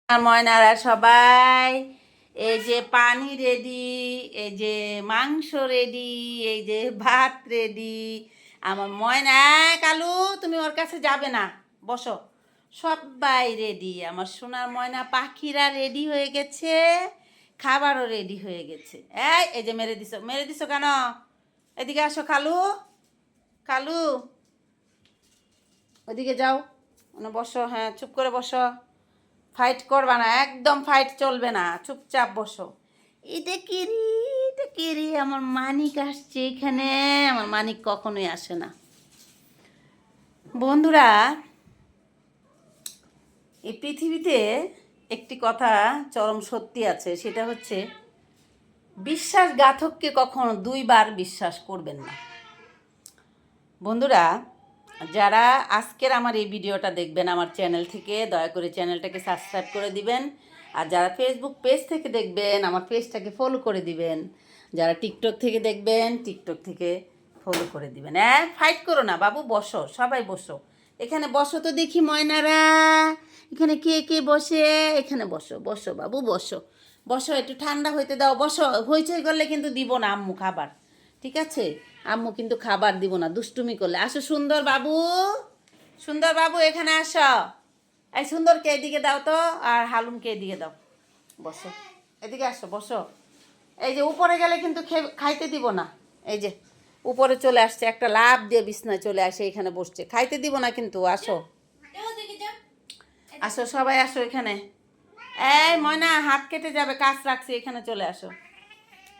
আর ময়নারা সবাই এই যে পানি রেডি, এই যে মাংস রেডি, এই যে ভাত রেডি। আমার ময়না, কালু তুমি ওর কাছে যাবে না, বসো। সবাই রেডি, আমার সোনার ময়না পাখিরা রেডি হয়ে গেছে, খাবারও রেডি হয়ে গেছে। এই যে মেরে দিছো কেন? এদিকে আসো কালু, কালু ওদিকে যাও, মানে বসো। হ্যাঁ, চুপ করে বসো, ফাইট করবা না, একদম ফাইট চলবে না, চুপচাপ বসো। এটা কি রে, এটা কি রে? আমার মানিক আসছে এখানে। আমার মানিক কখনোই আসে না। বন্ধুরা, এই পৃথিবীতে একটি কথা চরম সত্যি আছে, সেটা হচ্ছে বিশ্বাসঘাতককে কখনো দুইবার বিশ্বাস করবেন না। বন্ধুরা, যারা আজকের আমার এই ভিডিওটা দেখবেন আমার চ্যানেল থেকে, দয়া করে চ্যানেলটাকে সাবস্ক্রাইব করে দিবেন। আর যারা ফেসবুক পেজ থেকে দেখবেন, আমার পেজটাকে ফলো করে দিবেন। যারা টিকটক থেকে দেখবেন, টিকটক থেকে ফলো করে দিবেন। ফাইট করো না বাবু, বসো, সবাই বসো। এখানে বসো তো দেখি ময়নারা, এখানে কে কে বসে? এখানে বসো, বসো বাবু, বসো। বসো, একটু ঠান্ডা হইতে দাও, বসো। হইচই করলে কিন্তু দিব না আম্মু খাবার, ঠিক আছে? আম্মু কিন্তু খাবার দিব না দুষ্টুমি করলে। আসো সুন্দর বাবু, সুন্দর বাবু এখানে আসো। এই সুন্দরকে এদিকে দাও তো, আর হালুমকে এদিকে দাও। বসো, এদিকে আসো, বসো। এই যে উপরে গেলে কিন্তু খাইতে দিব না। এই যে উপরে চলে আসছে, একটা লাভ দিয়ে বিছনায় চলে আসে, এখানে বসছে, খাইতে দিব না কিন্তু। আসো, আসো সবাই আসো এখানে। এই ময়না, হাত কেটে যাবে, কাজ রাখছি, এখানে চলে আসো।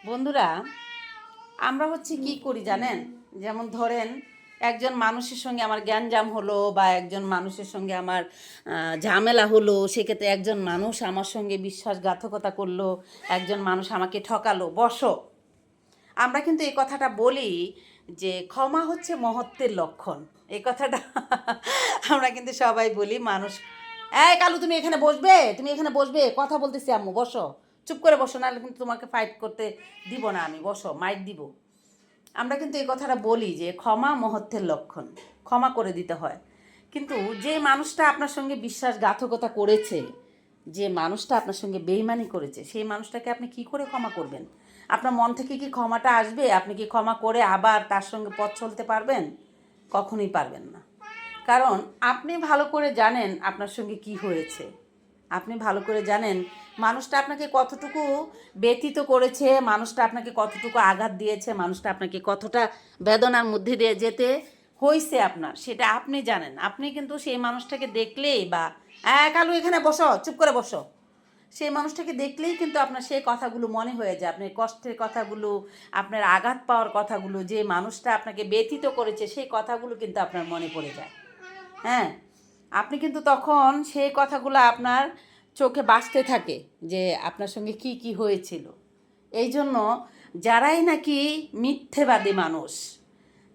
বন্ধুরা, আমরা হচ্ছে কি করি জানেন? যেমন ধরেন, একজন মানুষের সঙ্গে আমার জ্ঞানজাম হলো, বা একজন মানুষের সঙ্গে আমার ঝামেলা হলো, সেক্ষেত্রে একজন মানুষ আমার সঙ্গে বিশ্বাসঘাতকতা করলো, একজন মানুষ আমাকে ঠকালো। বসো, আমরা কিন্তু এই কথাটা বলি যে ক্ষমা হচ্ছে মহত্বের লক্ষণ। এই কথাটা আমরা কিন্তু সবাই বলি। মানুষ, কালু তুমি এখানে বসবে, তুমি এখানে বসবে, কথা বলতেছি আম্মু, বসো। চুপ করে বসো, নাহলে কিন্তু তোমাকে ফাইট করতে দিব না আমি, বসো, মাইট দিব। আমরা কিন্তু এই কথাটা বলি যে ক্ষমা মহত্বের লক্ষণ, ক্ষমা করে দিতে হয়। কিন্তু যে মানুষটা আপনার সঙ্গে বিশ্বাসঘাতকতা করেছে, যে মানুষটা আপনার সঙ্গে বেইমানি করেছে, সেই মানুষটাকে আপনি কি করে ক্ষমা করবেন? আপনার মন থেকে কি ক্ষমাটা আসবে? আপনি কি ক্ষমা করে আবার তার সঙ্গে পথ চলতে পারবেন? কখনোই পারবেন না। কারণ আপনি ভালো করে জানেন আপনার সঙ্গে কি হয়েছে। আপনি ভালো করে জানেন মানুষটা আপনাকে কতটুকু ব্যথিত করেছে, মানুষটা আপনাকে কতটুকু আঘাত দিয়েছে, মানুষটা আপনাকে কতটা বেদনার মধ্যে দিয়ে যেতে হয়েছে আপনার, সেটা আপনি জানেন। আপনি কিন্তু সেই মানুষটাকে দেখলেই, বা কালু এখানে বসো, চুপ করে বসো। সেই মানুষটাকে দেখলেই কিন্তু আপনার সেই কথাগুলো মনে হয়ে যায়, আপনার কষ্টের কথাগুলো, আপনার আঘাত পাওয়ার কথাগুলো, যে মানুষটা আপনাকে ব্যথিত করেছে সেই কথাগুলো কিন্তু আপনার মনে পড়ে যায়। হ্যাঁ, আপনি কিন্তু তখন সেই কথাগুলো আপনার চোখে বাজতে থাকে যে আপনার সঙ্গে কি কি হয়েছিল। এই জন্য যারাই নাকি মিথ্যেবাদী মানুষ,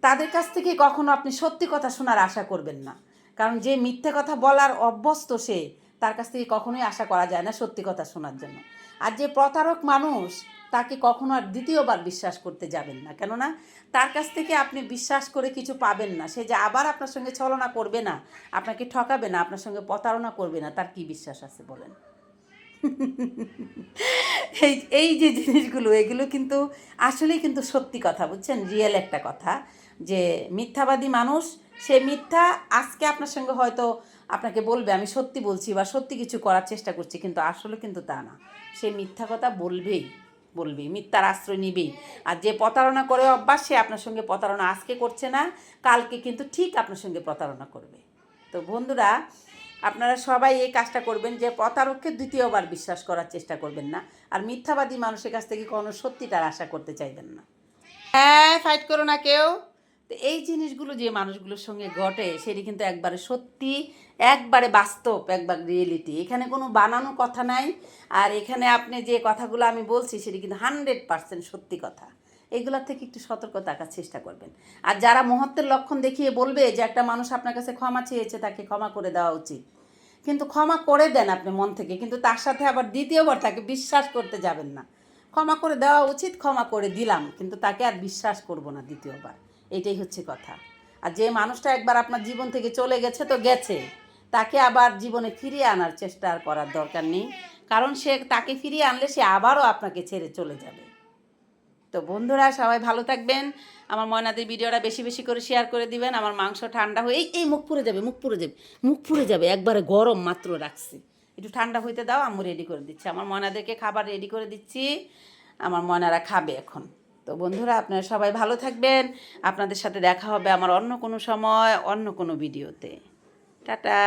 তাদের কাছ থেকে কখনো আপনি সত্যি কথা শোনার আশা করবেন না। কারণ যে মিথ্যে কথা বলার অভ্যস্ত, সে, তার কাছ থেকে কখনোই আশা করা যায় না সত্যি কথা শোনার জন্য। আর যে প্রতারক মানুষ, তাকে কখনো আর দ্বিতীয়বার বিশ্বাস করতে যাবেন না, কেননা তার কাছ থেকে আপনি বিশ্বাস করে কিছু পাবেন না। সে যে আবার আপনার সঙ্গে ছলনা করবে না, আপনাকে ঠকাবে না, আপনার সঙ্গে প্রতারণা করবে না, তার কি বিশ্বাস আছে বলেন? এই এই যে জিনিসগুলো, এগুলো কিন্তু আসলেই কিন্তু সত্যি কথা, বুঝছেন? রিয়েল একটা কথা, যে মিথ্যাবাদী মানুষ, সে মিথ্যা আজকে আপনার সঙ্গে হয়তো আপনাকে বলবে আমি সত্যি বলছি বা সত্যি কিছু করার চেষ্টা করছি, কিন্তু আসলে কিন্তু তা না। সে মিথ্যা কথা বলবেই, বলবেই, মিথ্যার আশ্রয় নিবেই। আর যে প্রতারণা করে অভ্যাস, সে আপনার সঙ্গে প্রতারণা আজকে করছে না, কালকে কিন্তু ঠিক আপনার সঙ্গে প্রতারণা করবে। তো বন্ধুরা, আপনারা সবাই এই কাজটা করবেন যে প্রতারককে দ্বিতীয়বার বিশ্বাস করার চেষ্টা করবেন না, আর মিথ্যাবাদী মানুষের কাছ থেকে কোনো সত্যিটার আশা করতে চাইবেন না। ফাইট করো না কেউ। তো এই জিনিসগুলো যে মানুষগুলোর সঙ্গে ঘটে, সেটি কিন্তু একবারে সত্যি, একবারে বাস্তব, একবার রিয়েলিটি। এখানে কোনো বানানো কথা নাই। আর এখানে আপনি যে কথাগুলো আমি বলছি, সেটি কিন্তু 100% সত্যি কথা। এগুলোর থেকে একটু সতর্ক থাকার চেষ্টা করবেন। আর যারা মহত্বের লক্ষণ দেখিয়ে বলবে যে একটা মানুষ আপনার কাছে ক্ষমা চেয়েছে, তাকে ক্ষমা করে দেওয়া উচিত, কিন্তু ক্ষমা করে দেন আপনি মন থেকে, কিন্তু তার সাথে আবার দ্বিতীয়বার তাকে বিশ্বাস করতে যাবেন না। ক্ষমা করে দেওয়া উচিত, ক্ষমা করে দিলাম, কিন্তু তাকে আর বিশ্বাস করব না দ্বিতীয়বার। এটাই হচ্ছে কথা। আর যে মানুষটা একবার আপনার জীবন থেকে চলে গেছে তো গেছে, তাকে আবার জীবনে ফিরিয়ে আনার চেষ্টা আর করার দরকার নেই, কারণ সে তাকে ফিরিয়ে আনলে সে আবারও আপনাকে ছেড়ে চলে যাবে। তো বন্ধুরা সবাই ভালো থাকবেন। আমার ময়নাদের ভিডিওটা বেশি বেশি করে শেয়ার করে দিবেন। আমার মাংস ঠান্ডা হয়ে এই মুখ পুড়ে যাবে, মুখ পুড়ে যাবে, মুখ পুড়ে যাবে, একবারে গরম মাত্র রাখছি, একটু ঠান্ডা হইতে দাও, আম্মু রেডি করে দিচ্ছি। আমার ময়নাদেরকে খাবার রেডি করে দিচ্ছি, আমার ময়নারা খাবে এখন। তো বন্ধুরা আপনারা সবাই ভালো থাকবেন। আপনাদের সাথে দেখা হবে আমার অন্য কোনো সময়, অন্য কোনো ভিডিওতে। টাটা।